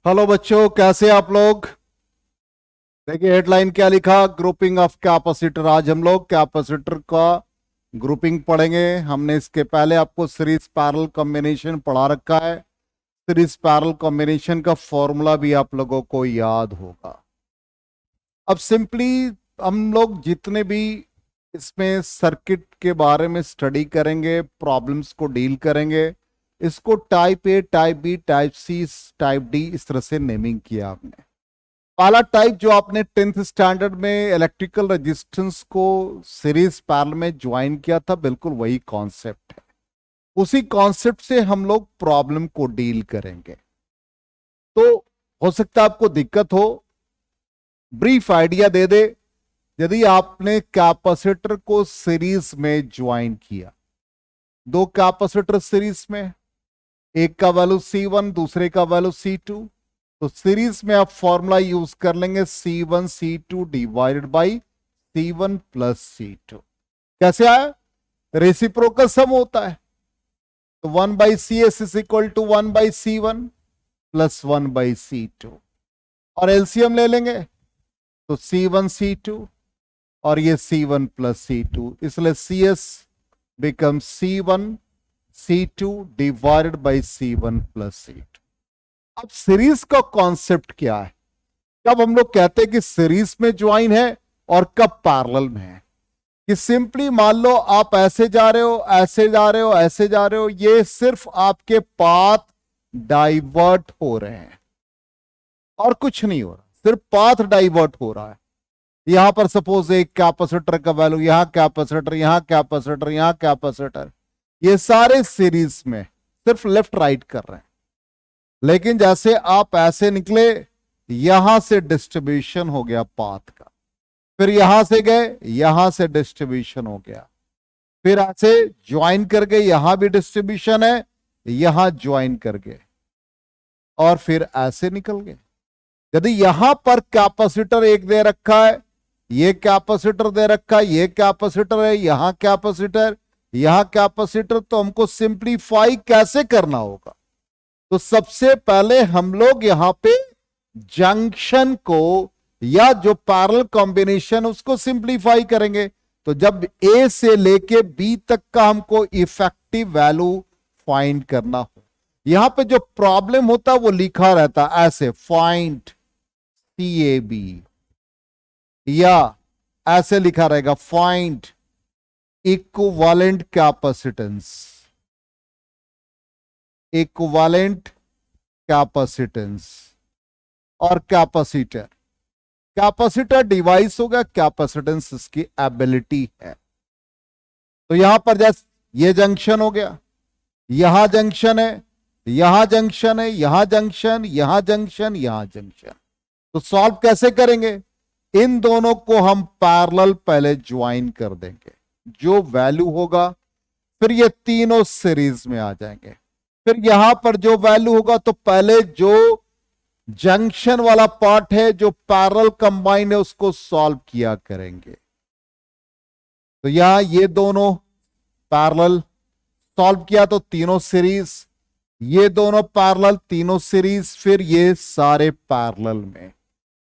Hello बच्चों, कैसे आप लोग। देखिए हेडलाइन क्या लिखा, ग्रुपिंग ऑफ कैपेसिटर। आज हम लोग कैपेसिटर का ग्रुपिंग पढ़ेंगे। हमने इसके पहले आपको सीरीज पैरेलल कॉम्बिनेशन पढ़ा रखा है। सीरीज पैरेलल कॉम्बिनेशन का फॉर्मूला भी आप लोगों को याद होगा। अब सिंपली हम लोग जितने भी इसमें सर्किट के बारे में स्टडी करेंगे, प्रॉब्लम्स को डील करेंगे, इसको type A, type B, type C, type D इस तरह से नेमिंग किया हमने। पहला टाइप जो आपने 10th स्टैंडर्ड में इलेक्ट्रिकल रेजिस्टेंस को सीरीज पैरेलल में ज्वाइन किया था, बिल्कुल वही कॉन्सेप्ट है। उसी कॉन्सेप्ट से हम लोग प्रॉब्लम को डील करेंगे। तो हो सकता है आपको दिक्कत हो, ब्रीफ आइडिया दे दे। यदि आपने कैपेसिटर को सीरीज में ज्वाइन किया, दो कैपेसिटर सीरीज में, एक का वैल्यू C1, दूसरे का वैल्यू C2, तो सीरीज में आप फॉर्मूला यूज कर लेंगे C1 C2 divided by C1 plus C2। कैसे आया? रेसिप्रोकल सम होता है, तो 1 by CS is equal to 1 by C1 plus 1 by C2, और एलसीएम ले लेंगे तो C1 C2 और ये C1 प्लस C2, इसलिए CS become C1 C2 divided by C1 plus C2। अब सीरीज का कॉन्सेप्ट क्या है? कब हम लोग कहते हैं कि सीरीज में ज्वाइन है और कब पैरेलल में है? कि सिंपली मान लो आप ऐसे जा रहे हो, ऐसे जा रहे हो, ऐसे जा रहे हो, ये सिर्फ आपके पाथ डाइवर्ट हो रहे हैं और कुछ नहीं हो रहा, सिर्फ पाथ डाइवर्ट हो रहा है। यहां पर सपोज एक कैपेसिटर का वैल्यू, यहां कैपेसिटर, यहां कैपेसिटर, यहां कैपेसिटर, ये सारे सीरीज में सिर्फ लेफ्ट राइट कर रहे हैं। लेकिन जैसे आप ऐसे निकले, यहां से डिस्ट्रीब्यूशन हो गया पाथ का, फिर यहां से गए, यहां से डिस्ट्रीब्यूशन हो गया, फिर ऐसे ज्वाइन कर गए, यहां भी डिस्ट्रीब्यूशन है, यहां ज्वाइन कर गए, और फिर ऐसे निकल गए। यदि यहां पर कैपेसिटर एक दे रखा है, ये कैपेसिटर दे रखा है, ये कैपेसिटर है, यहां कैपेसिटर, यहां कैपेसिटर, तो हमको सिंप्लीफाई कैसे करना होगा? तो सबसे पहले हम लोग यहां पे जंक्शन को या जो पैरेलल कॉम्बिनेशन उसको सिंप्लीफाई करेंगे। तो जब ए से लेके बी तक का हमको इफेक्टिव वैल्यू फाइंड करना हो, यहां पे जो प्रॉब्लम होता है वो लिखा रहता है ऐसे, फाइंड CAB, या ऐसे लिखा रहेगा find equivalent capacitance, equivalent capacitance और कैपेसिटर। कैपेसिटर डिवाइस होगा, कैपेसिटेंस इसकी एबिलिटी है। तो यहां पर जैसे ये जंक्शन हो गया, यहां जंक्शन है, यहां जंक्शन है, यहां जंक्शन, यहां जंक्शन, यहां जंक्शन। तो सॉल्व कैसे करेंगे? इन दोनों को हम पैरेलल पहले ज्वाइन कर देंगे, जो वैल्यू होगा, फिर ये तीनों सीरीज में आ जाएंगे। फिर यहां पर जो वैल्यू होगा, तो पहले जो जंक्शन वाला पार्ट है, जो पैरेलल कंबाइन है, उसको सॉल्व किया करेंगे। तो यहां ये दोनों पैरेलल सॉल्व किया तो तीनों सीरीज, ये दोनों पैरेलल, तीनों सीरीज, फिर ये सारे पैरेलल में।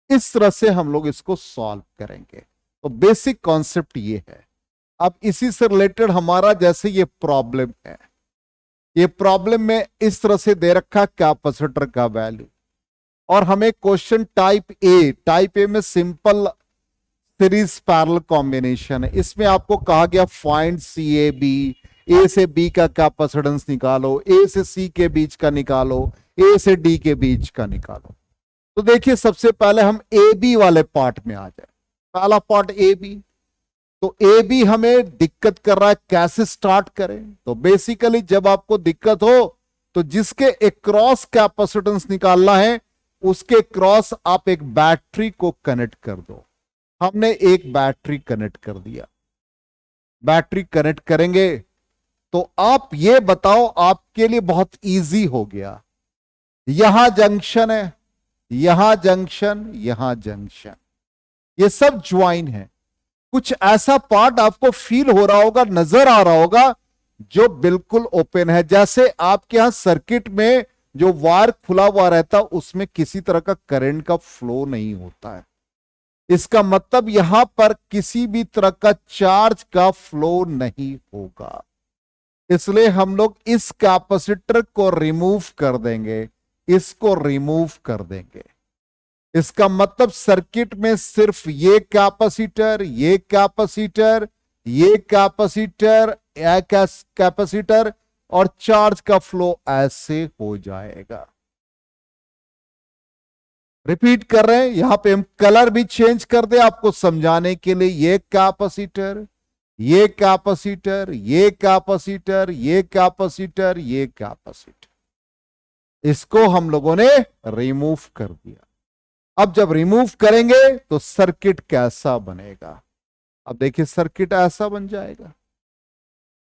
इस तरह से हम लोग इसको सॉल्व करेंगे। तो बेसिक कॉन्सेप्ट ये है। अब इसी से रिलेटेड हमारा जैसे ये प्रॉब्लम है, ये प्रॉब्लम में इस तरह से दे रखा कैपेसिटर का वैल्यू, और हमें क्वेश्चन टाइप ए में सिंपल सीरीज पैरेलल कॉम्बिनेशन है। इसमें आपको कहा गया फाइंड CAB, ए से बी का कैपेसिटेंस निकालो, ए से सी के बीच का निकालो, ए से डी के बीच का निकालो। तो देखिए सबसे पहले हम AB वाले पार्ट में आ जाए। पहला पार्ट AB, तो AB हमें दिक्कत कर रहा है, कैसे स्टार्ट करें? तो बेसिकली जब आपको दिक्कत हो, तो जिसके अक्रॉस कैपेसिटेंस निकालना है, उसके क्रॉस आप एक बैटरी को कनेक्ट कर दो। हमने एक बैटरी कनेक्ट कर दिया। बैटरी कनेक्ट करेंगे तो आप ये बताओ, आपके लिए बहुत इजी हो गया। यहां जंक्शन है, यहां जंक्शन, यहां जंक्शन, ये सब ज्वाइन है। कुछ ऐसा पार्ट आपको फील हो रहा होगा, नजर आ रहा होगा, जो बिल्कुल ओपन है। जैसे आपके यहां सर्किट में जो वायर खुला हुआ रहता है उसमें किसी तरह का करंट का फ्लो नहीं होता है। इसका मतलब यहां पर किसी भी तरह का चार्ज का फ्लो नहीं होगा, इसलिए हम लोग इस कैपेसिटर को रिमूव कर देंगे, इसको रिमूव कर देंगे। इसका मतलब सर्किट में सिर्फ ये कैपेसिटर, ये कैपेसिटर, ये कैपेसिटर, कैपेसिटर और चार्ज का फ्लो ऐसे हो जाएगा। रिपीट कर रहे हैं, यहां पे हम कलर भी चेंज कर दे आपको समझाने के लिए। ये कैपेसिटर, ये कैपेसिटर, ये कैपेसिटर, ये कैपेसिटर, ये कैपेसिटर, इसको हम लोगों ने रिमूव कर दिया। अब जब रिमूव करेंगे तो सर्किट कैसा बनेगा? अब देखिए सर्किट ऐसा बन जाएगा।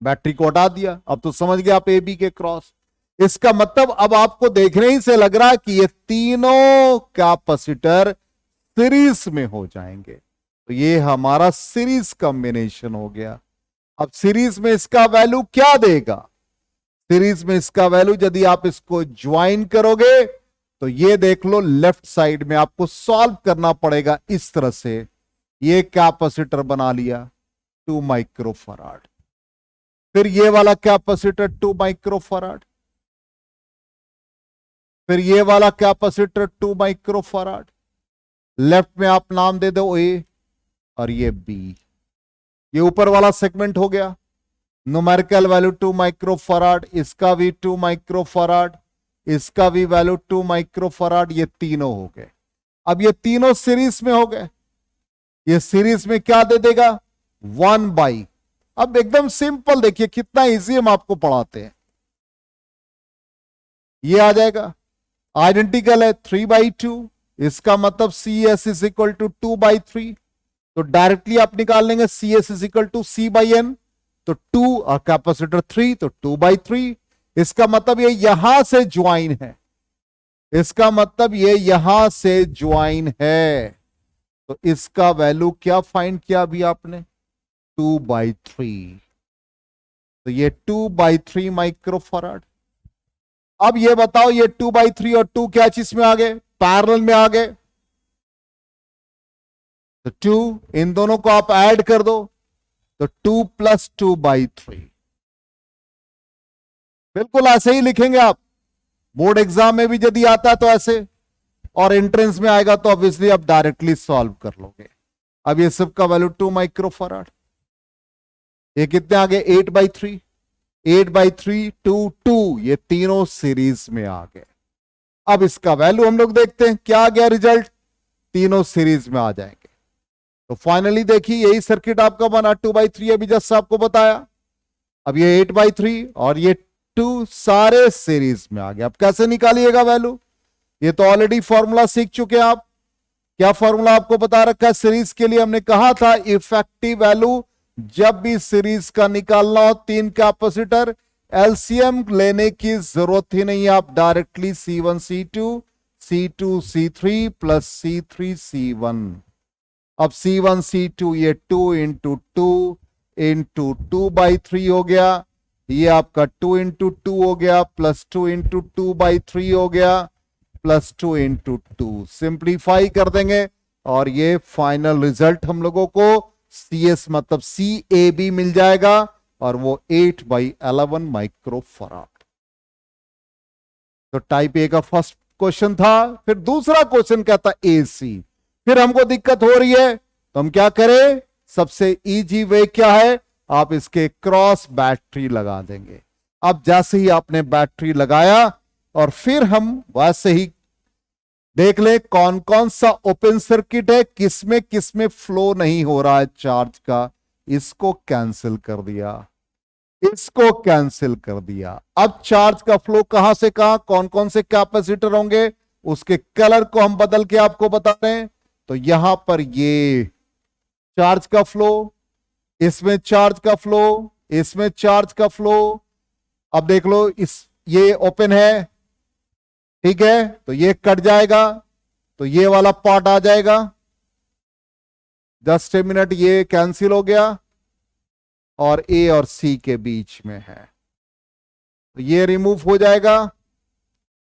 बैटरी को हटा दिया, अब तो समझ गया आप ए बी के क्रॉस। इसका मतलब अब आपको देखने ही से लग रहा है कि ये तीनों कैपेसिटर सीरीज में हो जाएंगे, तो ये हमारा सीरीज कॉम्बिनेशन हो गया। अब सीरीज में इसका वैल्यू क्या देगा? सीरीज में इसका वैल्यू यदि आप इसको ज्वाइन करोगे तो ये देख लो, लेफ्ट साइड में आपको सॉल्व करना पड़ेगा इस तरह से। ये कैपेसिटर बना लिया 2 माइक्रोफराड, फिर ये वाला कैपेसिटर 2 माइक्रोफराड, फिर ये वाला कैपेसिटर 2 माइक्रोफराड। लेफ्ट में आप नाम दे दो ए और ये बी। ये ऊपर वाला सेगमेंट हो गया, न्यूमेरिकल वैल्यू 2 माइक्रोफराड, इसका भी 2 माइक्रोफराड, इसका भी वैल्यू 2 माइक्रोफराड, ये तीनों हो गए। अब ये तीनों सीरीज में हो गए, ये सीरीज में क्या दे देगा? 1/। अब एकदम सिंपल देखिए कितना इजी हम आपको पढ़ाते हैं। ये आ जाएगा, आइडेंटिकल है 3/2, इसका मतलब C S is equal to 2/3, तो डायरेक्टली आप निकाल लेंगे C S is equal to C by N, तो 2 और कैपेसिटर 3 तो 2/3। इसका मतलब ये यहां से ज्वाइन है, इसका मतलब ये यहां से ज्वाइन है, तो इसका वैल्यू क्या फाइंड किया अभी आपने? 2/3, तो ये 2/3 माइक्रोफराड। अब ये बताओ ये 2/3 और 2 क्या चीज में आ गए? पैरेलल में आ गए, तो 2 इन दोनों को आप ऐड कर दो तो 2 + 2/3। बिल्कुल ऐसे ही लिखेंगे आप, बोर्ड एग्जाम में भी यदि आता है तो ऐसे, और एंट्रेंस में आएगा तो ऑब्वियसली आप डायरेक्टली सॉल्व कर लोगे। अब ये सब का वैल्यू 2 माइक्रोफराड, ये कितने आ गए? 8/3, 8/3 2 2, ये तीनों सीरीज में आ गए। अब इसका वैल्यू हम लोग देखते हैं क्या आ गया रिजल्ट, तीनों सीरीज में आ जाएंगे। तो फाइनली देखिए यही सर्किट आपका बना 2/3, अभी जस्ट आपको बताया। अब ये 8/3 और ये 2 सारे सीरीज में आ गए। अब कैसे निकालिएगा वैल्यू? ये तो ऑलरेडी फॉर्मूला सीख चुके हैं आप। क्या फॉर्मूला आपको बता रखा है सीरीज के लिए? हमने कहा था इफेक्टिव वैल्यू जब भी सीरीज का निकालना हो, 3 कैपेसिटर, एलसीएम लेने की जरूरत ही नहीं है, आप directly C1 C2 C2 C3 plus C3 C1। अब C1 C2 ये 2 × 2 × 2/3 हो गया, ये आपका 2 × 2 हो गया, प्लस 2 × 2/3 हो गया, प्लस 2 × 2। सिंप्लीफाई कर देंगे और ये फाइनल रिजल्ट हम लोगों को CS मतलब CAB मिल जाएगा, और वो 8/11 माइक्रोफराड। तो टाइप ए का फर्स्ट क्वेश्चन था। फिर दूसरा क्वेश्चन कहता AC। फिर हमको दिक्कत हो रही है तो हम क्या करें? सबसे इजी वे क्या है? आप इसके क्रॉस बैटरी लगा देंगे। अब जैसे ही आपने बैटरी लगाया और फिर हम वैसे ही देख ले कौन कौन सा ओपन सर्किट है, किसमें फ्लो नहीं हो रहा है चार्ज का, इसको कैंसिल कर दिया, इसको कैंसिल कर दिया। अब चार्ज का फ्लो कहां से कहां, कौन कौन से कैपेसिटर होंगे, उसके कलर को हम बदल के आपको बता रहे हैं। तो यहां पर ये चार्ज का फ्लो, इसमें चार्ज का फ्लो, इसमें चार्ज का फ्लो। अब देख लो ये ओपन है, ठीक है, तो ये कट जाएगा, तो ये वाला पार्ट आ जाएगा। जस्ट ए मिनट, ये कैंसिल हो गया और ए और सी के बीच में है, तो ये रिमूव हो जाएगा।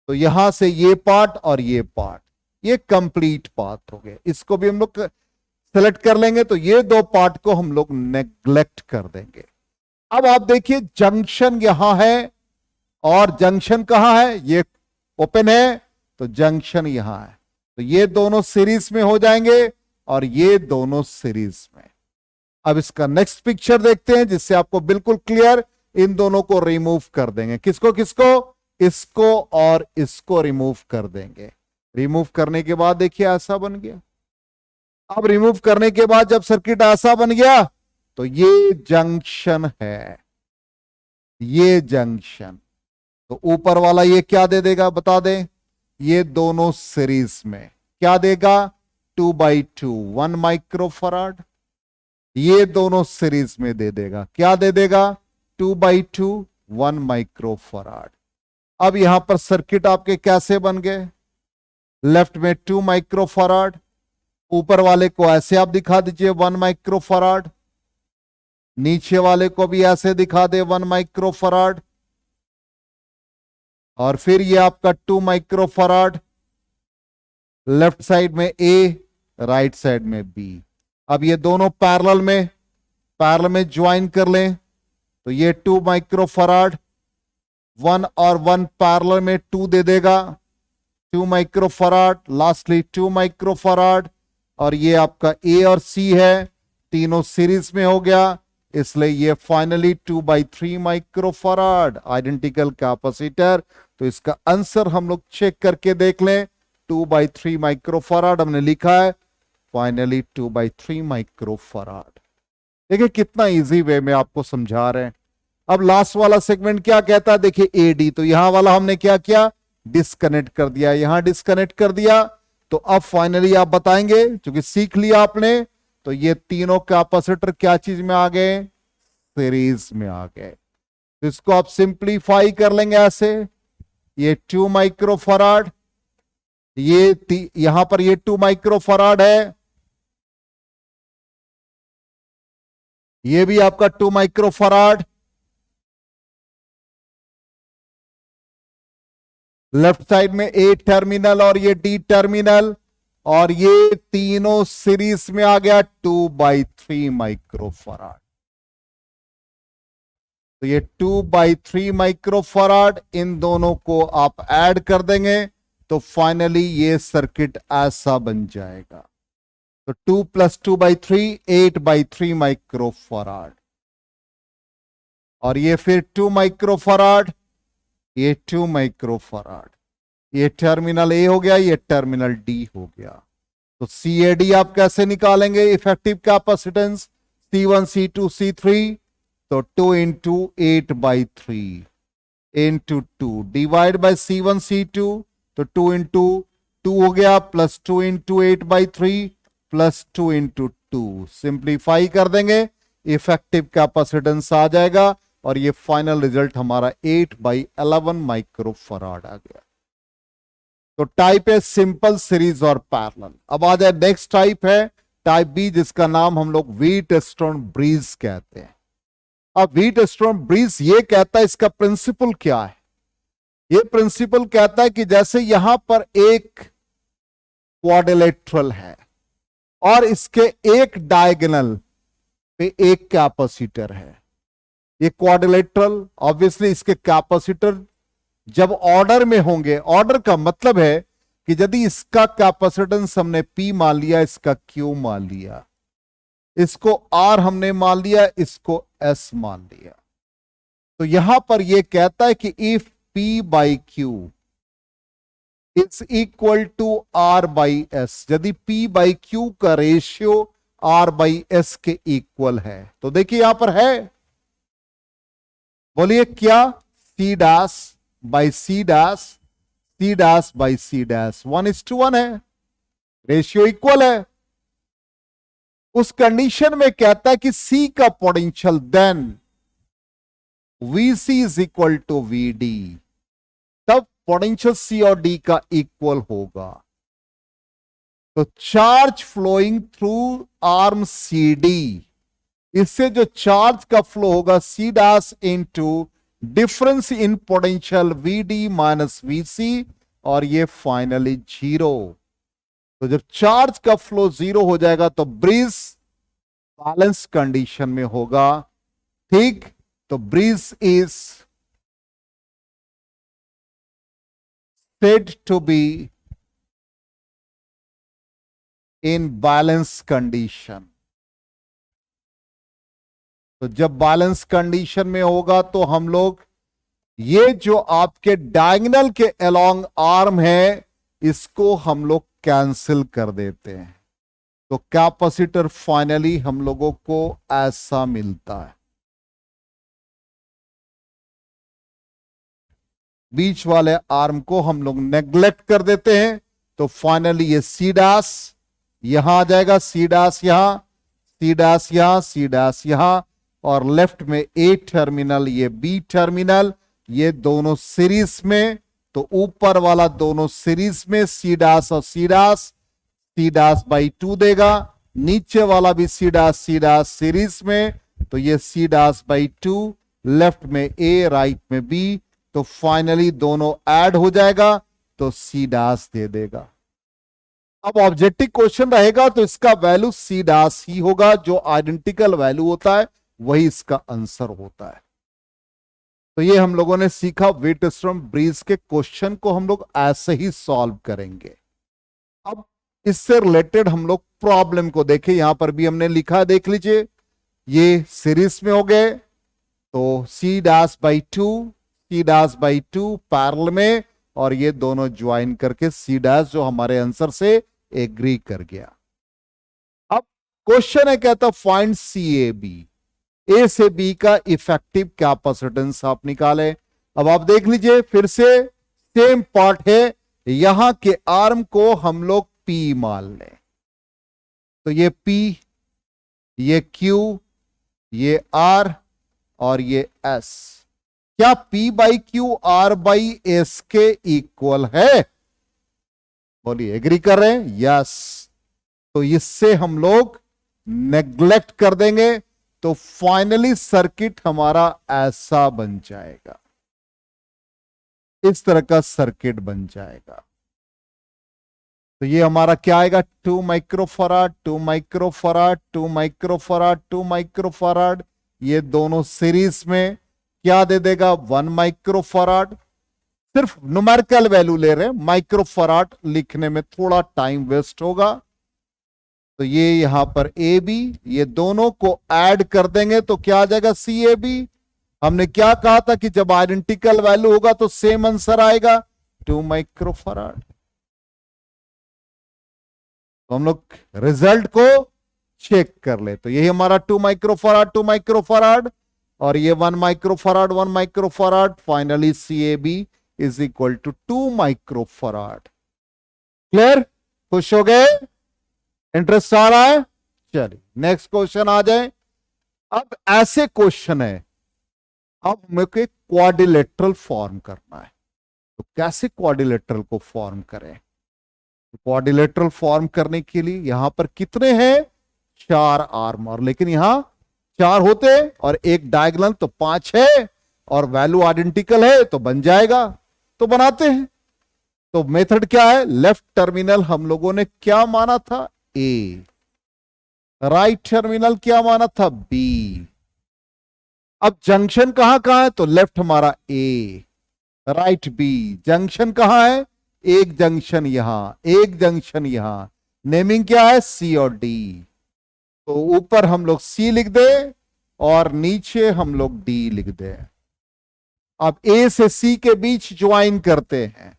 तो यहां से ये पार्ट और ये पार्ट, ये कंप्लीट पार्ट हो गया। इसको भी हम लोग सेलेक्ट कर लेंगे, तो ये दो पार्ट को हम लोग नेग्लेक्ट कर देंगे। अब आप देखिए जंक्शन यहां है और जंक्शन कहां है, ये ओपन है, तो जंक्शन यहां है। तो ये दोनों सीरीज में हो जाएंगे और ये दोनों सीरीज में। अब इसका नेक्स्ट पिक्चर देखते हैं जिससे आपको बिल्कुल क्लियर, इन दोनों को रिमूव कर देंगे। किसको किसको, इसको और इसको रिमूव कर देंगे। रिमूव करने के बाद देखिए ऐसा बन गया। अब रिमूव करने के बाद जब सर्किट ऐसा बन गया तो ये जंक्शन है, ये जंक्शन। तो ऊपर वाला ये क्या दे देगा बता दें, ये दोनों सीरीज में क्या देगा, 2/2 1 माइक्रोफराड। ये दोनों सीरीज में दे देगा, क्या दे देगा, 2/2 1 माइक्रोफराड। अब यहां पर सर्किट आपके कैसे बन गए, लेफ्ट में 2 माइक्रोफराड, ऊपर वाले को ऐसे आप दिखा दीजिए 1 माइक्रोफराड, नीचे वाले को भी ऐसे दिखा दे 1 माइक्रोफराड, और फिर ये आपका 2 माइक्रोफराड, लेफ्ट साइड में ए, राइट साइड में बी। अब ये दोनों पैरेलल में ज्वाइन कर लें, तो ये 2 माइक्रोफराड, 1 और 1 पैरेलल में 2 दे देगा, 2 माइक्रोफराड, लास्टली 2 माइक्रोफराड, और ये आपका ए और सी है, तीनों सीरीज में हो गया, इसलिए ये फाइनली 2/3 माइक्रोफराड आइडेंटिकल कैपेसिटर। तो इसका आंसर हम लोग चेक करके देख लें, 2/3 माइक्रोफराड हमने लिखा है, फाइनली 2/3 माइक्रोफराड। देखिए कितना इजी वे में आपको समझा रहे हैं। अब लास्ट वाला सेगमेंट क्या कहता है, देखिए एडी। तो यहां वाला हमने क्या किया, डिस्कनेक्ट कर दिया, यहां डिस्कनेक्ट कर दिया। तो अब फाइनली आप बताएंगे, क्योंकि सीख लिया आपने, तो ये तीनों कैपेसिटर क्या चीज में आ गए, सीरीज में आ गए। तो इसको आप सिंप्लीफाई कर लेंगे ऐसे, ये 2 माइक्रोफराड, ये यहां पर ये 2 माइक्रोफराड है, ये भी आपका 2 माइक्रोफराड, लेफ्ट साइड में ए टर्मिनल और ये डी टर्मिनल, और ये तीनों सीरीज में आ गया 2/3 माइक्रोफराड। तो ये 2/3 माइक्रोफराड, इन दोनों को आप ऐड कर देंगे तो फाइनली ये सर्किट ऐसा बन जाएगा। तो 2 + 2/3 8/3 माइक्रोफराड, और ये फिर 2 माइक्रोफराड, ये 2 माइक्रोफराड, ये टर्मिनल ए हो गया, ये टर्मिनल डी हो गया। तो CAD आप कैसे निकालेंगे, effective capacitance C1 C2 C3, तो 2 × 8/3 × 2 डिवाइड बाय C1 C2, तो 2 × 2 हो गया, प्लस 2 × 8/3 प्लस 2 × 2, सिंप्लीफाई कर देंगे, इफेक्टिव कैपेसिटेंस आ जाएगा, और ये फाइनल रिजल्ट हमारा 8/11 माइक्रोफराड आ गया। तो टाइप है सिंपल सीरीज और पैरेलल। अब आ जाए नेक्स्ट टाइप है टाइप बी, जिसका नाम हम लोग व्हीटस्टोन ब्रिज कहते हैं। अब व्हीटस्टोन ब्रिज ये कहता है, इसका प्रिंसिपल क्या है, ये प्रिंसिपल कहता है कि जैसे यहां पर एक क्वाड्रिलेटरल है और इसके एक डायगोनल पे एक कैपेसिटर है, ये क्वाड्रिलेटरल, ऑब्वियसली इसके कैपेसिटर जब ऑर्डर में होंगे, ऑर्डर का मतलब है कि यदि इसका कैपेसिटेंस हमने P मान लिया, इसका Q मान लिया, इसको R हमने मान लिया, इसको S मान लिया, तो यहां पर यह कहता है कि if P/Q is equal to R/S, यदि P/Q का रेशियो R/S के इक्वल है, तो देखिए यहां पर है, बोलिए क्या, C'/C', C'/C', 1:1 है, रेशियो इक्वल है। उस कंडीशन में कहता है कि C का potential then VC is equal to VD, तब पोटेंशियल C और D का इक्वल होगा। तो charge flowing through arm CD, इससे जो चार्ज का फ्लो होगा C' × difference in potential VD minus VC, और ये फाइनली जीरो। तो जब चार्ज का फ्लो जीरो हो जाएगा तो ब्रीज बैलेंस कंडीशन में होगा। ठीक, तो bridge is said to be in balance condition. तो जब बैलेंस कंडीशन में होगा तो हम लोग ये जो आपके डायगोनल के अलोंग आर्म है इसको हम लोग कैंसिल कर देते हैं। तो कैपेसिटर फाइनली हम लोगों को ऐसा मिलता है। बीच वाले आर्म को हम लोग नेग्लेक्ट कर देते हैं, तो फाइनली ये सी डैश यहां आ जाएगा, सी डैश यहां, सी डैश यहां, सी डैश यहां, और लेफ्ट में ए टर्मिनल, ये बी टर्मिनल, ये दोनों सीरीज में। तो ऊपर वाला दोनों सीरीज में सी डैश और सी डैश बाई 2 देगा, नीचे वाला भी सी डैश सीरीज में, तो ये सी डैश बाई 2, लेफ्ट में ए राइट में बी, तो फाइनली दोनों ऐड हो जाएगा तो सी डैश दे देगा। अब ऑब्जेक्टिव क्वेश्चन रहेगा तो इसका वैल्यू सी डैश ही होगा, जो आइडेंटिकल वैल्यू होता है वही इसका आंसर होता है। तो ये हम लोगों ने सीखा व्हीटस्ट्रॉम ब्रीज के क्वेश्चन को हम लोग ऐसे ही सॉल्व करेंगे। अब इससे रिलेटेड हम लोग प्रॉब्लम को देखें, यहां पर भी हमने लिखा, देख लीजिए, ये सीरीज में हो गए तो C dash by 2, C dash by 2 parallel में, और ये दोनों ज्वाइन करके सी डैश जो हमारे आंसर से एग्री कर गया। अब क्वेश्चन है, कहता फाइंड सी ए बी, ए से बी का इफेक्टिव कैपेसिटेंस आप निकाले। अब आप देख लीजिए, फिर से सेम पार्ट है, यहां के आर्म को हम लोग पी मान लें, तो ये पी, ये क्यू, ये आर और ये एस। क्या P by Q R by S के इक्वल है? बोलिए, एग्री कर रहे हैं? यस। तो इससे हम लोग नेग्लेक्ट कर देंगे, तो फाइनली सर्किट हमारा ऐसा बन जाएगा, इस तरह का सर्किट बन जाएगा। तो ये हमारा क्या आएगा, 2 माइक्रोफराड, 2 माइक्रोफराड, 2 माइक्रोफराड, 2 माइक्रोफराड, ये दोनों सीरीज में क्या दे देगा, 1 माइक्रोफराड। सिर्फ न्यूमेरिकल वैल्यू ले रहे हैं, माइक्रोफराड लिखने में थोड़ा टाइम वेस्ट होगा। तो ये यहां पर ए बी, ये दोनों को ऐड कर देंगे तो क्या आ जाएगा, सी ए बी। हमने क्या कहा था कि जब आइडेंटिकल वैल्यू होगा तो सेम आंसर आएगा, 2 माइक्रोफराड। तो हम लोग रिजल्ट को चेक कर ले, तो यही हमारा 2 माइक्रोफराड, 2 माइक्रोफराड, और ये 1 microfarad, 1 microfarad, finally C A B is equal to 2 microfarad. Clear? खुश हो गए? इंटरेस्ट आ रहा है? चलिए नेक्स्ट क्वेश्चन आ जाए। अब ऐसे क्वेश्चन है, अब हमें को क्वाड्रिलेटरल फॉर्म करना है, तो कैसे क्वाड्रिलेटरल को फॉर्म करें? क्वाड्रिलेटरल फॉर्म करने के लिए यहां पर कितने हैं, 4 आर्म, और लेकिन यहां 4 होते और एक डायगोनल, तो 5 है, और वैल्यू आइडेंटिकल है तो बन जाएगा। तो बनाते हैं। तो मेथड क्या है, लेफ्ट टर्मिनल हम लोगों ने क्या माना था, ए, राइट टर्मिनल क्या माना था, बी। अब जंक्शन कहां कहां है, तो लेफ्ट हमारा ए, राइट बी। जंक्शन कहां है, एक जंक्शन यहां, एक जंक्शन यहां। नेमिंग क्या है, सी और डी। तो ऊपर हम लोग सी लिख दे और नीचे हम लोग डी लिख दे। अब ए से सी के बीच ज्वाइन करते हैं,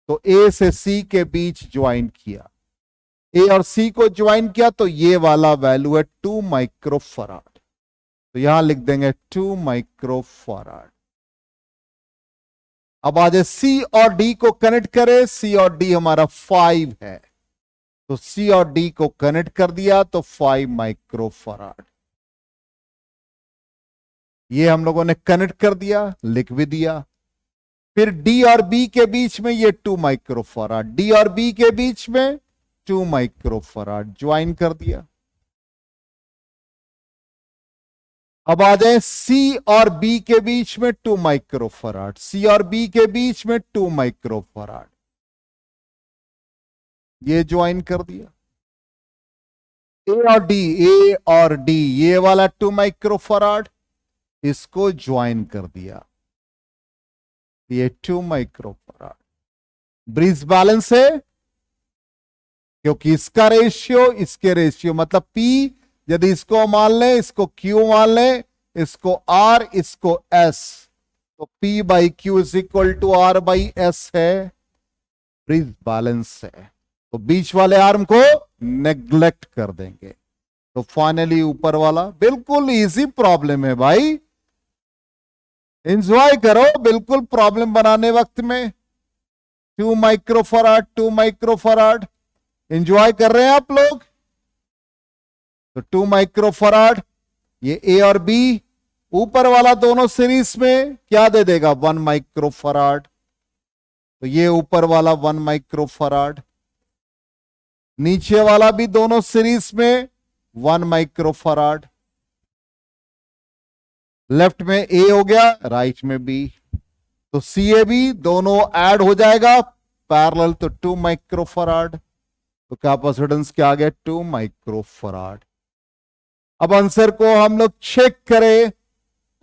तो ए से सी के बीच ज्वाइन किया, ए और सी को ज्वाइन किया, तो ये वाला वैल्यू है 2 माइक्रोफराड। तो यहां लिख देंगे 2 माइक्रोफराड। अब आ जाए सी और डी को कनेक्ट करें, सी और डी हमारा 5 है, तो सी और डी को कनेक्ट कर दिया तो 5 माइक्रोफराड। ये हम लोगों ने कनेक्ट कर दिया, लिख भी दिया। फिर डी और बी के बीच में ये 2 माइक्रोफराड, डी और बी के बीच में 2 माइक्रोफराड ज्वाइन कर दिया। अब आ जाए सी और बी के बीच में 2 माइक्रोफराड, सी और बी के बीच में 2 माइक्रोफराड, ये ज्वाइन कर दिया। ए और डी ये वाला 2 माइक्रोफराड, इसको ज्वाइन कर दिया, ये 2 माइक्रोफराड। ब्रिज बैलेंस है क्योंकि इसका रेशियो इसके रेशियो, मतलब P यदि इसको मान लें, इसको Q मान लें, इसको R, इसको S, तो P by Q is equal to R by S है, ब्रिज बैलेंस है। तो बीच वाले आर्म को नेग्लेक्ट कर देंगे। तो फाइनली ऊपर वाला, बिल्कुल इजी प्रॉब्लम है भाई, एंजॉय करो बिल्कुल प्रॉब्लम बनाने वक्त में। 2 माइक्रोफराड 2 माइक्रोफराड, एंजॉय कर रहे हैं आप लोग। तो 2 माइक्रोफराड, ये ए और बी, ऊपर वाला दोनों सीरीज में क्या दे देगा 1 माइक्रोफराड, तो ये ऊपर वाला 1 माइक्रोफराड, नीचे वाला भी दोनों सीरीज में 1 माइक्रोफराड, लेफ्ट में ए हो गया, राइट में बी, तो सी ए बी दोनों ऐड हो जाएगा पैरेलल, तो 2 माइक्रोफराड, तो कैपेसिटेंस क्या आ गया 2 माइक्रोफराड। अब आंसर को हम लोग चेक करें,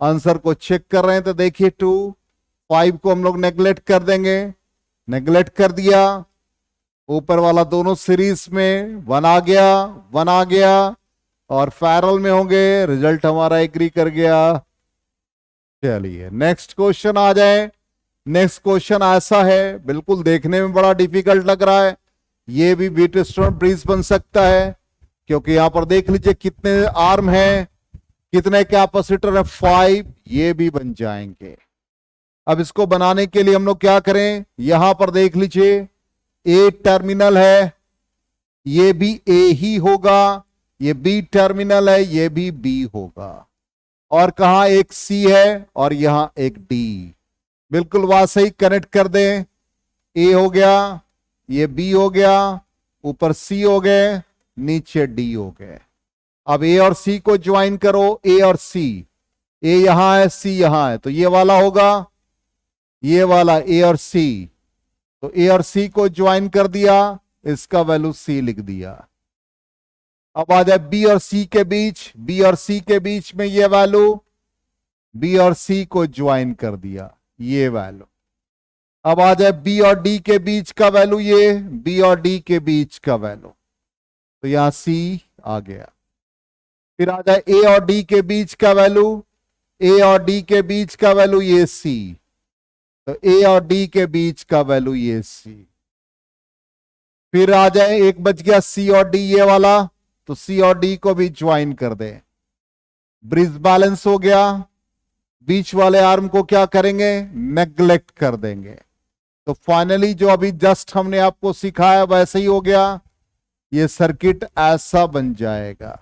आंसर को चेक कर रहे हैं तो देखिए 2, 5 को हम लोग नेग्लेक्ट कर देंगे, नेग्लेक्ट कर दिया, ऊपर वाला दोनों सीरीज में 1 आ गया, 1 आ गया, और पैरेलल में होंगे, रिजल्ट हमारा एग्री कर गया। चलिए नेक्स्ट क्वेश्चन आ जाए। नेक्स्ट क्वेश्चन ऐसा है, बिल्कुल देखने में बड़ा डिफिकल्ट लग रहा है, ये भी व्हीटस्टोन ब्रिज बन सकता है, क्योंकि यहां पर देख लीजिए कितने आर्म हैं, कितने कैपेसिटर है 5, ये भी बन जाएंगे। अब इसको बनाने के लिए हम लोग क्या करें, यहां पर देख लीजिए ए टर्मिनल है, ये भी ए ही होगा, ये बी टर्मिनल है, ये भी बी होगा, और कहा एक सी है और यहां एक डी, बिल्कुल वैसे ही कनेक्ट कर दें, ए हो गया, ये बी हो गया, ऊपर सी हो गए, नीचे डी हो गए। अब ए और सी को ज्वाइन करो, ए और सी, ए यहां है सी यहां है, तो ये वाला होगा, ये वाला ए और सी, तो ए और सी को ज्वाइन कर दिया, इसका वैल्यू सी लिख दिया। अब आ जाए बी और सी के बीच, बी और सी के बीच में ये वैल्यू, बी और सी को ज्वाइन कर दिया, ये वैल्यू। अब आ जाए बी और डी के बीच का वैल्यू, ये बी और डी के बीच का वैल्यू, तो यहां सी आ गया। फिर आ जाए ए और डी के बीच का वैल्यू, ए और डी के बीच का वैल्यू ये सी, तो ए और डी के बीच का वैल्यू ये सी। फिर आ जाए एक बच गया सी और डी ये वाला, तो सी और डी को भी ज्वाइन कर दे, ब्रिज बैलेंस हो गया। बीच वाले आर्म को क्या करेंगे, नेग्लेक्ट कर देंगे। तो फाइनली जो अभी जस्ट हमने आपको सिखाया वैसे ही हो गया, ये सर्किट ऐसा बन जाएगा।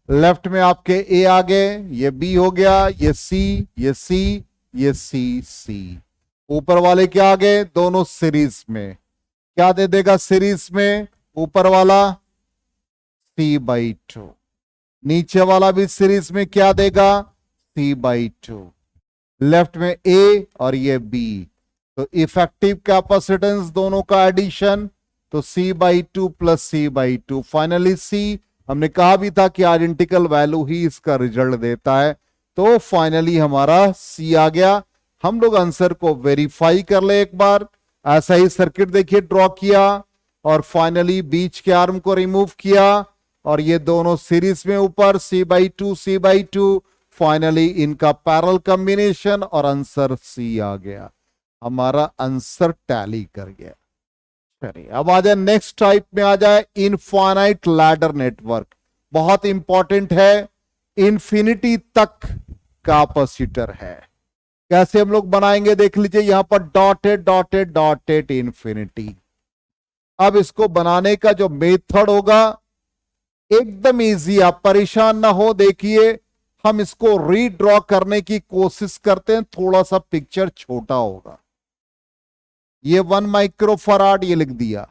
लेफ्ट में आपके ए आ गए, ये बी हो गया, ये सी, ये सी, ये सी, सी, ऊपर वाले क्या आ गए, दोनों सीरीज में, क्या दे देगा सीरीज में, ऊपर वाला C/2, नीचे वाला भी सीरीज में क्या देगा C/2, लेफ्ट में ए और ये बी, तो इफेक्टिव कैपेसिटेंस दोनों का एडिशन, तो C/2 प्लस C/2, फाइनली सी, हमने कहा भी था कि आइडेंटिकल वैल्यू ही इसका रिजल्ट देता है, तो फाइनली हमारा सी आ गया। हम लोग आंसर को वेरीफाई कर ले एक बार, ऐसा ही सर्किट देखिए ड्रॉ किया, और फाइनली बीच के आर्म को रिमूव किया, और ये दोनों सीरीज में ऊपर C/2 C/2, फाइनली इनका पैरेलल कॉम्बिनेशन, और आंसर सी आ गया, हमारा आंसर टैली कर गया। चलिए अब आ जाए नेक्स्ट टाइप में, आ जाए इनफाइनाइट लैडर नेटवर्क, बहुत इंपॉर्टेंट है, इंफिनिटी तक कैपेसिटर है। कैसे हम लोग बनाएंगे देख लीजिए, यहां पर डॉटेड डॉटेड डॉटेड इंफिनिटी। अब इसको बनाने का जो मेथड होगा एकदम इजी, आप परेशान ना हो। देखिए हम इसको रीड्रॉ करने की कोशिश करते हैं, थोड़ा सा पिक्चर छोटा होगा। ये 1 माइक्रोफराड ये लिख दिया,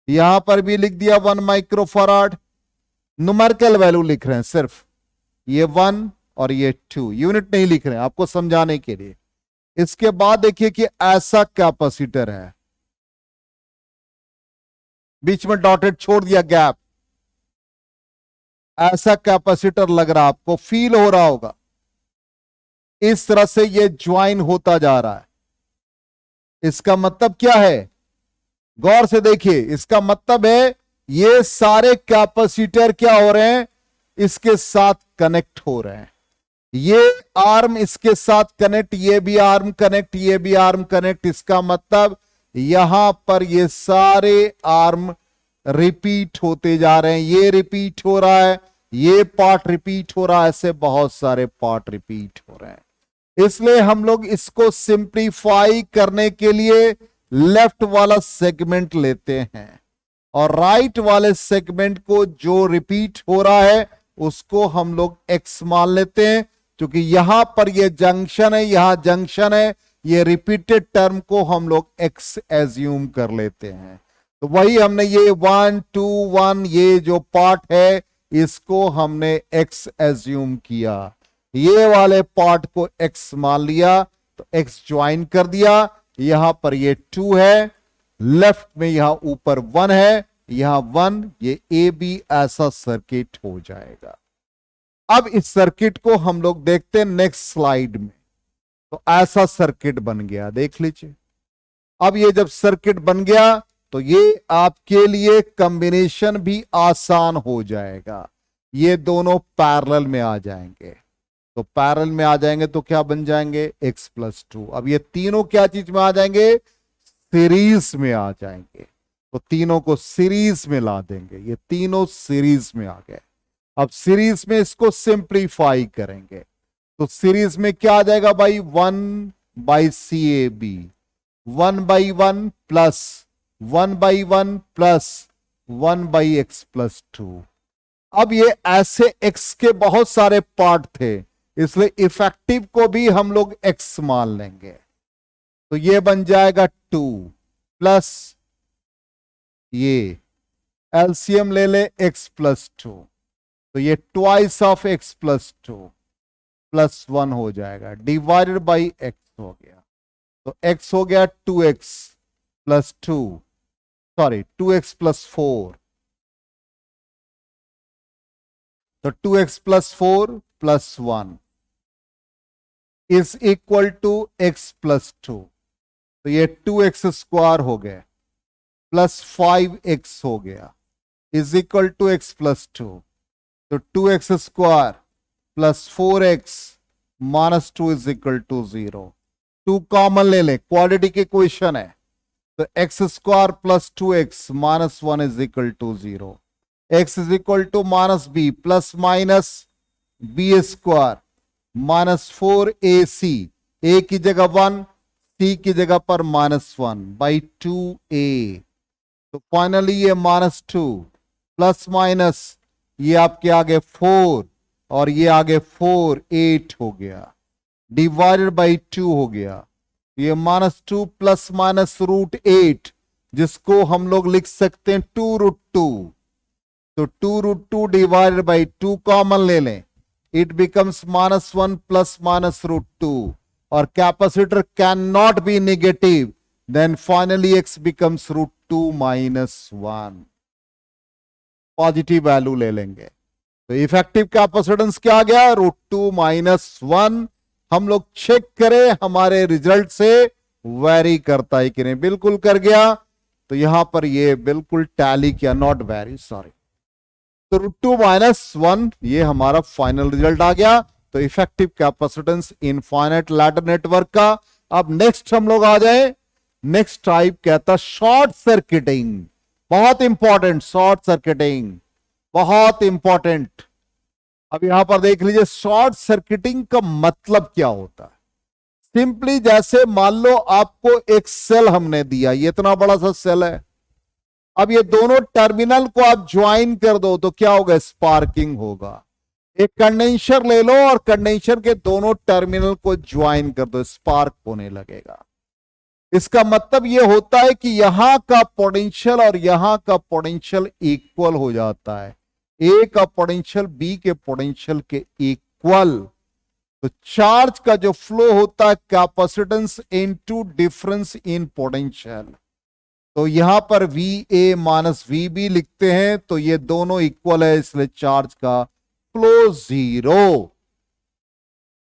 यहां पर भी लिख दिया 1 माइक्रोफराड, न्यूमेरिकल वैल्यू लिख रहे हैं सिर्फ, ये 1 और ये 2, यूनिट नहीं लिख रहे हैं आपको समझाने के लिए। इसके बाद देखिए कि ऐसा कैपेसिटर है, बीच में डॉटेड छोड़ दिया गैप, ऐसा कैपेसिटर लग रहा, आपको फील हो रहा होगा। इस तरह से ये ज्वाइन होता जा रहा है। इसका मतलब क्या है, गौर से देखिए, इसका मतलब है ये सारे कैपेसिटर क्या हो रहे हैं, इसके साथ कनेक्ट हो रहे हैं। ये आर्म इसके साथ कनेक्ट, ये भी आर्म कनेक्ट, ये भी आर्म कनेक्ट। इसका मतलब यहां पर ये सारे आर्म रिपीट होते जा रहे हैं। ये रिपीट हो रहा है, ये पार्ट रिपीट हो रहा है, ऐसे बहुत सारे पार्ट रिपीट हो रहे हैं। इसलिए हम लोग इसको सिंप्लीफाई करने के लिए लेफ्ट वाला सेगमेंट लेते हैं और राइट वाले सेगमेंट को जो रिपीट हो रहा है उसको हम लोग एक्स मान लेते हैं, क्योंकि यहां पर ये जंक्शन है, यहां जंक्शन है, ये रिपीटेड टर्म को हम लोग एक्स एज्यूम कर लेते हैं। तो वही हमने ये 1 2 1 ये जो पार्ट है इसको हमने एक्स एज्यूम किया, ये वाले पार्ट को एक्स मान लिया, तो एक्स ज्वाइन कर दिया। यहां पर ये 2 है, लेफ्ट में यहां ऊपर 1 है, यहां 1, ये ए बी ऐसा सर्किट हो जाएगा। अब इस सर्किट को हम लोग देखते हैं नेक्स्ट स्लाइड में। तो ऐसा सर्किट बन गया, देख लीजिए। अब ये जब सर्किट बन गया तो ये आपके लिए कॉम्बिनेशन भी आसान हो जाएगा, ये दोनों पैरेलल में आ जाएंगे। तो पैरेलल में आ जाएंगे तो क्या बन जाएंगे, x+2। अब ये तीनों क्या चीज में आ जाएंगे, सीरीज में आ जाएंगे। तो तीनों को सीरीज में ला देंगे, ये तीनों सीरीज में आ गए। अब सीरीज में इसको सिंप्लीफाई करेंगे तो सीरीज में क्या आ जाएगा भाई, 1/CAB, 1/1 प्लस 1/1 प्लस 1/x+2। अब ये ऐसे x के बहुत सारे पार्ट थे, इसलिए इफेक्टिव को भी हम लोग x मान लेंगे। तो ये बन जाएगा 2 प्लस ये एलसीएम ले ले x+2, तो ये ट्वाइस ऑफ x+2 +1 हो जाएगा, डिवाइडेड बाई x हो गया। तो x हो गया 2x+2, सॉरी 2x+4, तो 2x+4 +1 is equal to x+2, तो ये 2x² हो गया प्लस 5x हो गया इज इक्वल टू x+2। तो 2x² plus 4x minus 2 is equal to 0। 2 common ले लें, क्वाड्रेटिक की इक्वेशन है, तो x² plus 2x minus 1 is equal to 0। x is equal to minus b plus minus b² minus 4ac, a की जगह 1, c की जगह पर -1/2a। तो फाइनली ये -2 प्लस माइनस ये आपके आगे 4 और ये आगे 4 8 हो गया, डिवाइडेड बाई 2 हो गया। ये -2 प्लस माइनस √8, जिसको हम लोग लिख सकते हैं 2√2। तो 2√2 डिवाइडेड बाई 2 कॉमन ले लें, इट बिकम्स -1 प्लस माइनस √2, और capacitor can not be negative, then finally x becomes √2 -1। Positive value ले लेंगे तो इफेक्टिव कैपेसिटेंस क्या आ गया, √2 -1। हम लोग चेक करें हमारे रिजल्ट से वेरी करता है कि नहीं, बिल्कुल कर गया। तो यहां पर ये बिल्कुल टैली किया, नॉट वेरी, सॉरी। तो √2 -1 ये हमारा फाइनल रिजल्ट आ गया। तो effective capacitance infinite ladder network का। अब नेक्स्ट हम लोग आ जाए, नेक्स्ट टाइप कहता शॉर्ट सर्किटिंग, बहुत इंपॉर्टेंट, शॉर्ट सर्किटिंग बहुत इंपॉर्टेंट। अब यहां पर देख लीजिए शॉर्ट सर्किटिंग का मतलब क्या होता है। सिंपली जैसे मान लो आपको एक सेल हमने दिया, ये इतना बड़ा सा सेल है, अब ये दोनों टर्मिनल को आप ज्वाइन कर दो तो क्या होगा, स्पार्किंग होगा। एक कंडेंसर ले लो और कंडेंसर के दोनों टर्मिनल को ज्वाइन कर दो, स्पार्क होने लगेगा। इसका मतलब यह होता है कि यहां का पोटेंशियल और यहां का पोटेंशियल इक्वल हो जाता है। ए का पोटेंशियल बी के पोटेंशियल के इक्वल, तो चार्ज का जो फ्लो होता है capacitance into difference in potential, तो यहां पर V A minus V B लिखते हैं, तो ये दोनों इक्वल है, इसलिए चार्ज का फ्लो जीरो।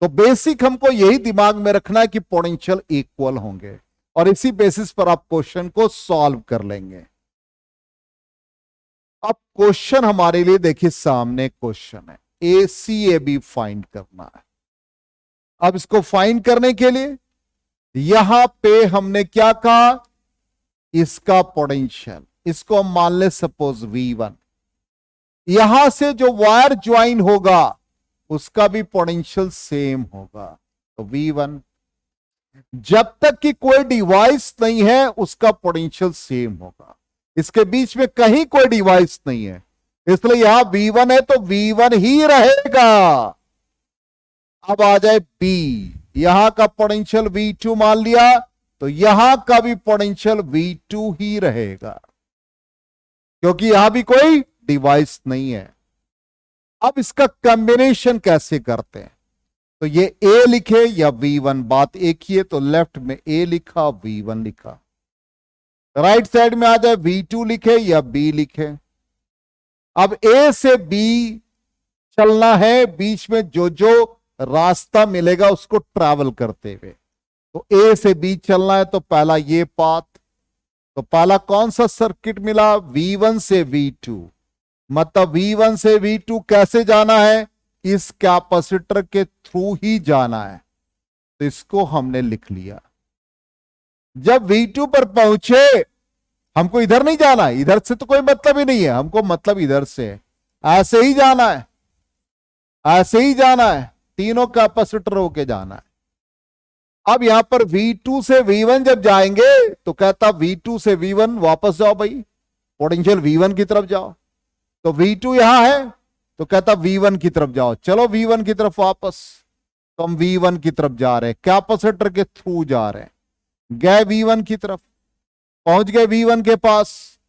तो बेसिक हमको यही दिमाग में रखना है कि पोटेंशियल इक्वल होंगे, और इसी बेसिस पर आप क्वेश्चन को सॉल्व कर लेंगे। अब क्वेश्चन हमारे लिए देखिए, सामने क्वेश्चन है ए सी ए बी फाइंड करना है। अब इसको फाइंड करने के लिए यहां पे हमने क्या कहा, इसका पोटेंशियल, इसको हम मान ले सपोज V1, यहां से जो वायर ज्वाइन होगा उसका भी पोटेंशियल सेम होगा, तो V1। जब तक कि कोई डिवाइस नहीं है उसका पोटेंशियल सेम होगा, इसके बीच में कहीं कोई डिवाइस नहीं है, इसलिए यहां V1 है तो V1 ही रहेगा। अब आ जाए B, यहां का पोटेंशियल V2 मान लिया, तो यहां का भी पोटेंशियल V2 ही रहेगा, क्योंकि यहां भी कोई डिवाइस नहीं है। अब इसका कॉम्बिनेशन कैसे करते हैं, तो ये A लिखे या V1, बात एक ही है, तो लेफ्ट में A लिखा V1 लिखा, राइट साइड में आ जाए V2 लिखे या B लिखे। अब A से B चलना है, बीच में जो जो रास्ता मिलेगा उसको ट्रैवल करते हुए, तो A से B चलना है, तो पहला ये पाथ, तो पहला कौन सा सर्किट मिला, V1 से V2, मतलब V1 से V2 कैसे जाना है, इस कैपेसिटर के थ्रू ही जाना है, तो इसको हमने लिख लिया। जब V2 पर पहुंचे, हमको इधर नहीं जाना है, इधर से तो कोई मतलब ही नहीं है, हमको मतलब इधर से है, ऐसे ही जाना है, ऐसे ही जाना है, तीनों कैपेसिटर होके जाना है। अब यहां पर V2 से V1 जब जाएंगे तो कहता V2 से V1 वापस जाओ भाई, पोटेंशियल V1 की तरफ जाओ, तो V2 यहां है तो कहता V1 की तरफ जाओ, चलो V1 की तरफ वापस, तो हम V1 की तरफ जा रहे हैं, कैपेसिटर के थ्रू जा रहे हैं, गए V1 की तरफ, पहुंच गए V1 के पास,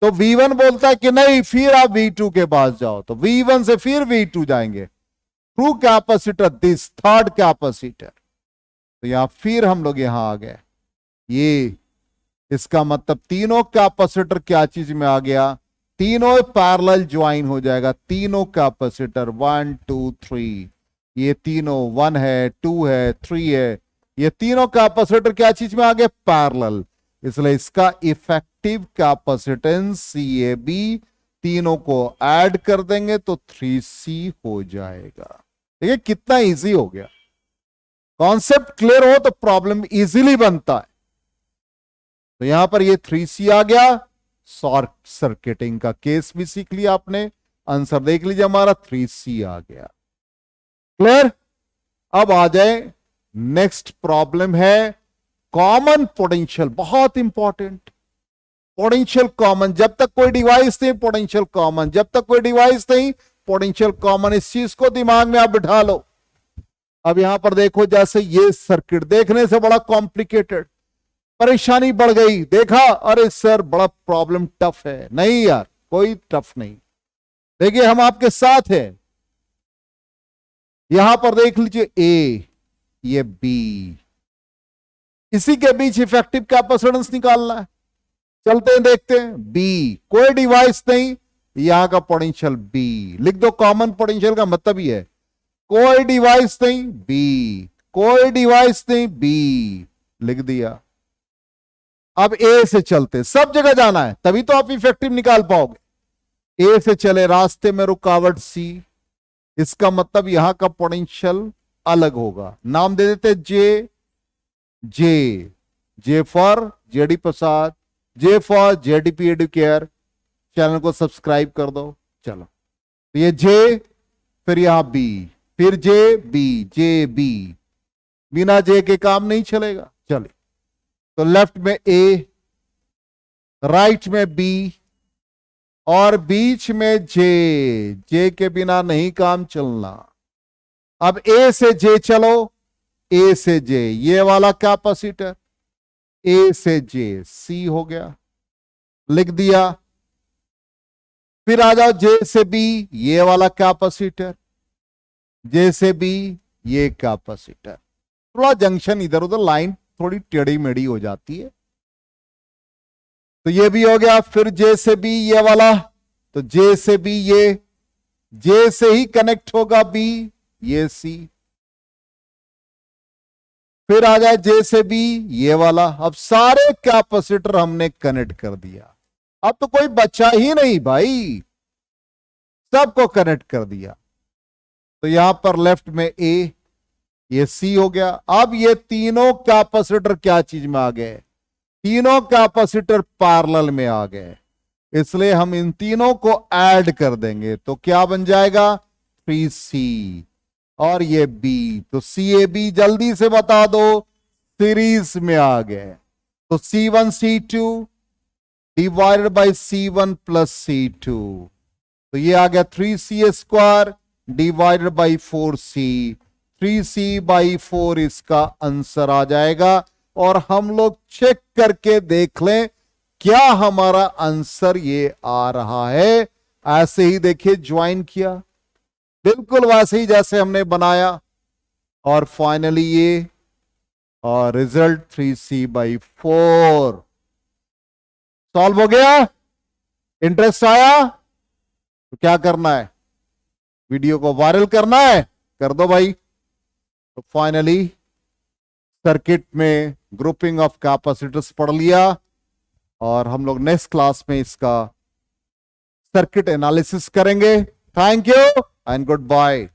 तो V1 बोलता है कि नहीं फिर आप V2 के पास जाओ, तो V1 से फिर V2 जाएंगे through capacitor, this third capacitor, तो यहां फिर हम लोग यहां आ गए, ये इसका मतलब तीनों कैपेसिटर क्या चीज में आ गया, तीनों पैरेलल ज्वाइन हो जाएगा, तीनों कैपेसिटर 1 2 3, ये तीनों 1 है 2 है 3 है, ये तीनों कैपेसिटर क्या चीज में आ गए, पैरेलल, इसलिए इसका इफेक्टिव कैपेसिटेंस CAB तीनों को ऐड कर देंगे तो 3C हो जाएगा। देखिए कितना इजी हो गया, कॉन्सेप्ट क्लियर हो तो प्रॉब्लम इजीली बनता है। तो यहां पर ये 3C आ गया, शॉर्ट सर्किटिंग का केस भी सीख लिया आपने, आंसर देख लीजिए हमारा 3C आ गया। क्लियर। अब आ जाए नेक्स्ट प्रॉब्लम है कॉमन पोटेंशियल, बहुत इंपॉर्टेंट, पोटेंशियल कॉमन, जब तक कोई डिवाइस नहीं पोटेंशियल कॉमन, जब तक कोई डिवाइस नहीं पोटेंशियल कॉमन, इस चीज को दिमाग में आप बिठा लो। अब यहां पर देखो, जैसे ये सर्किट देखने से बड़ा कॉम्प्लिकेटेड, परेशानी बढ़ गई, देखा अरे सर बड़ा प्रॉब्लम टफ है, नहीं यार कोई टफ नहीं, देखिए हम आपके साथ हैं। यहां पर देख लीजिए A, ये B, इसी के बीच इफेक्टिव कैपेसिटेंस निकालना है, चलते हैं देखते हैं। B कोई डिवाइस नहीं, यहां का पोटेंशियल B लिख दो, कॉमन पोटेंशियल का मतलब ही है कोई डिवाइस नहीं, B कोई डिवाइस नहीं, B लिख दिया। अब A से चलते, सब जगह जाना है तभी तो आप इफेक्टिव निकाल पाओगे। A से चले, रास्ते में रुकावट C, इसका मतलब यहां का पोटेंशियल अलग होगा, नाम दे देते J for JD Prasad, J for JDP Educare, channel को सब्सक्राइब कर दो। चलो तो ये जे, फिर यहां B, फिर जे बी, बिना जे के काम नहीं चलेगा। चलिए तो लेफ्ट में A, राइट में B और बीच में जे के बिना नहीं काम चलना। अब A से J चलो, A से J ये वाला कैपेसिटर, A से J C हो गया, लिख दिया। फिर आ जाओ जे से बी, ये वाला कैपेसिटर, जे से बी ये कैपेसिटर। थोड़ा जंक्शन इधर उधर लाइन थोड़ी टेढ़ी मेढ़ी हो जाती है, तो ये भी हो गया। फिर जे से बी ये वाला, तो जे से बी ये, जे से ही कनेक्ट होगा बी, ये सी। फिर आ जाए जे से बी ये वाला। अब सारे कैपेसिटर हमने कनेक्ट कर दिया, अब तो कोई बचा ही नहीं भाई, सबको कनेक्ट कर दिया। तो यहां पर लेफ्ट में ए, ये सी हो गया। अब ये तीनों कैपेसिटर क्या चीज में आ गए, तीनों कैपेसिटर पैरेलल में आ गए, इसलिए हम इन तीनों को ऐड कर देंगे तो क्या बन जाएगा 3C, और ये बी, तो सी ए बी जल्दी से बता दो, सीरीज में आ गए। तो C1 C2 divided by C1 plus C2, तो ये आ गया 3C² divided by 4C, 3C/4 इसका आंसर आ जाएगा। और हम लोग चेक करके देख लें क्या हमारा आंसर ये आ रहा है। ऐसे ही देखिए ज्वाइन किया, बिल्कुल वैसे ही जैसे हमने बनाया, और फाइनली ये, और रिजल्ट 3C/4 सॉल्व हो गया। इंटरेस्ट आया तो क्या करना है, वीडियो को वायरल करना है, कर दो भाई। तो फाइनली सर्किट में ग्रुपिंग ऑफ कैपेसिटर्स पढ़ लिया, और हम लोग नेक्स्ट क्लास में इसका सर्किट एनालिसिस करेंगे। Thank you and good bye.